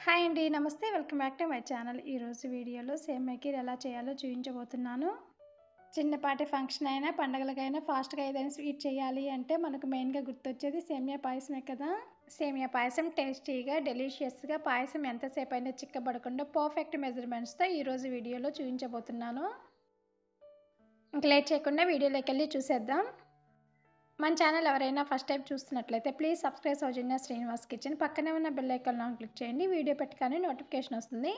Hi అండి. నమస్తే. Welcome back to my channel. ఈరోజు వీడియోలో సేమియా కీర్ ఎలా చేయాలో చూపించబోతున్నాను. చిన్నపాటి ఫంక్షన్ అయినా, పండగలకైనా ఫాస్ట్‌గా ఏదైనా స్వీట్ చేయాలి అంటే మనకు మెయిన్‌గా గుర్తొచ్చేది సేమియా పాయసమే కదా! సేమియా పాయసం టేస్టీగా, డెలీషియస్‌గా పాయసం ఎంతసేపైనా చిక్కబడకుండా పర్ఫెక్ట్ మెజర్‌మెంట్స్‌తో ఈరోజు వీడియోలో చూపించబోతున్నాను. ఇంక లేట్ చేయకుండా వీడియోలోకెళ్ళి చూసేద్దాం. మన ఛానల్ ఎవరైనా ఫస్ట్ టైం చూస్తున్నట్లయితే please subscribe Soujanya Srinivas kitchen. పక్కనే ఉన్న బెల్ ఐకాన్ ఆన్ క్లిక్ చేయండి. వీడియో పెట్టగానే నోటిఫికేషన్ వస్తుంది.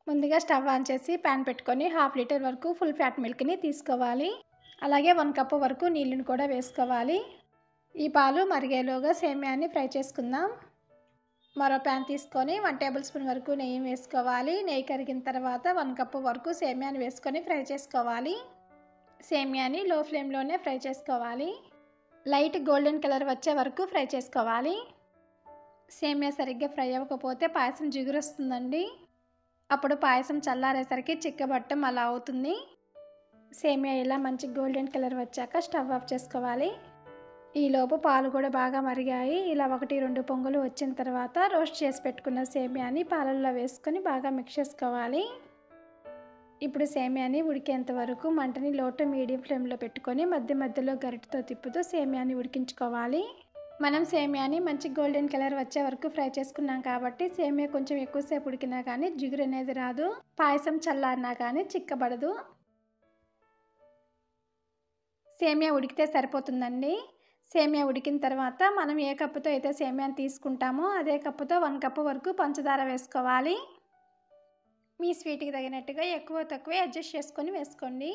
ముందుగా స్టవ్ ఆన్ చేసి ప్యాన్ పెట్టుకొని 1/2 లీటర్ వరకు ఫుల్ ఫ్యాట్ మిల్క్ని తీసుకోవాలి. అలాగే 1 కప్పు వరకు నీళ్ళని కూడా వేసుకోవాలి. ఈ పాలు మరిగేలోగా సేమియాని ఫ్రై చేసుకుందాం. మరో ప్యాన్ తీసుకొని 1 టేబుల్ స్పూన్ వరకు నెయ్యి వేసుకోవాలి. నెయ్యి కరిగిన తర్వాత 1 కప్పు వరకు సేమియాని వేసుకొని ఫ్రై చేసుకోవాలి. సేమియాని లో ఫ్లేమ్లోనే ఫ్రై చేసుకోవాలి. లైట్ గోల్డెన్ కలర్ వచ్చే వరకు ఫ్రై చేసుకోవాలి. సేమియా సరిగ్గా ఫ్రై అవ్వకపోతే పాయసం జిగురు వస్తుందండి. అప్పుడు పాయసం చల్లారేసరికి చిక్కబట్టం అలా అవుతుంది. సేమియా ఇలా మంచి గోల్డెన్ కలర్ వచ్చాక స్టవ్ ఆఫ్ చేసుకోవాలి. ఈలోపు పాలు కూడా బాగా మరిగాయి. ఇలా 1-2 పొంగులు వచ్చిన తర్వాత రోస్ట్ చేసి పెట్టుకున్న సేమియాని పాలల్లో వేసుకొని బాగా మిక్స్ చేసుకోవాలి. ఇప్పుడు సేమియాని ఉడికేంత వరకు మంటని లో టు మీడియం ఫ్లేమ్లో పెట్టుకొని మధ్య మధ్యలో గరిటెతో తిప్పుతూ సేమియాని ఉడికించుకోవాలి. మనం సేమియాని మంచి గోల్డెన్ కలర్ వచ్చే వరకు ఫ్రై చేసుకున్నాం కాబట్టి సేమియా కొంచెం ఎక్కువసేపు ఉడికినా కానీ జిగురు అనేది రాదు. పాయసం చల్లారినా కానీ చిక్కబడదు. సేమియా ఉడికితే సరిపోతుందండి. సేమియా ఉడికిన తర్వాత మనం ఏ కప్పుతో అయితే సేమియాని తీసుకుంటామో అదే కప్పుతో 1 కప్పు వరకు పంచదార వేసుకోవాలి. మీ స్వీట్కి తగినట్టుగా ఎక్కువ తక్కువ అడ్జస్ట్ చేసుకొని వేసుకోండి.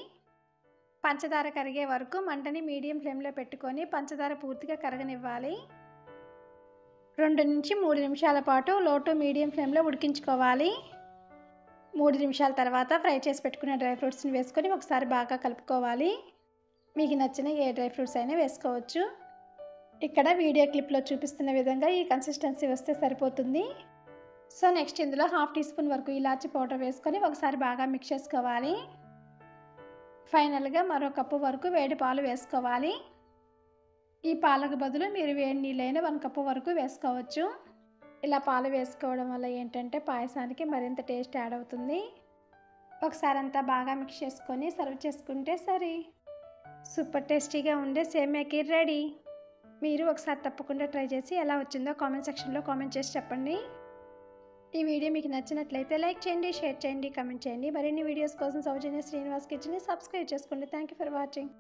పంచదార కరిగే వరకు మంటని మీడియం ఫ్లేమ్లో పెట్టుకొని పంచదార పూర్తిగా కరగనివ్వాలి. 2-3 నిమిషాల పాటు లో టు మీడియం ఫ్లేమ్లో ఉడికించుకోవాలి. 3 నిమిషాల తర్వాత ఫ్రై చేసి పెట్టుకున్న డ్రై ఫ్రూట్స్ని వేసుకొని ఒకసారి బాగా కలుపుకోవాలి. మీకు నచ్చిన ఏ డ్రై ఫ్రూట్స్ అయినా వేసుకోవచ్చు. ఇక్కడ వీడియో క్లిప్లో చూపిస్తున్న విధంగా ఈ కన్సిస్టెన్సీ వస్తే సరిపోతుంది. సో నెక్స్ట్ ఇందులో 1/2 టీ స్పూన్ వరకు ఇలాచీ పౌడర్ వేసుకొని ఒకసారి బాగా మిక్స్ చేసుకోవాలి. ఫైనల్గా మరో కప్పు వరకు వేడి పాలు వేసుకోవాలి. ఈ పాలకు బదులు మీరు వేడి నీళ్ళైనా 1 కప్పు వరకు వేసుకోవచ్చు. ఇలా పాలు వేసుకోవడం వల్ల ఏంటంటే పాయసానికి మరింత టేస్ట్ యాడ్ అవుతుంది. ఒకసారి అంతా బాగా మిక్స్ చేసుకొని సర్వ్ చేసుకుంటే సరే సూపర్ టేస్టీగా ఉండే సేమియా కీర్ రెడీ. మీరు ఒకసారి తప్పకుండా ట్రై చేసి ఎలా వచ్చిందో కామెంట్ సెక్షన్లో కామెంట్ చేసి చెప్పండి. ఈ వీడియో మీకు నచ్చినట్లయితే లైక్ చేయండి, షేర్ చేయండి, కామెంట్ చేయండి. మరిన్ని వీడియోస్ కోసం సౌజన్య శ్రీనివాస్ కిచెన్ని సబ్స్క్రైబ్ చేసుకోండి. Thank you for watching.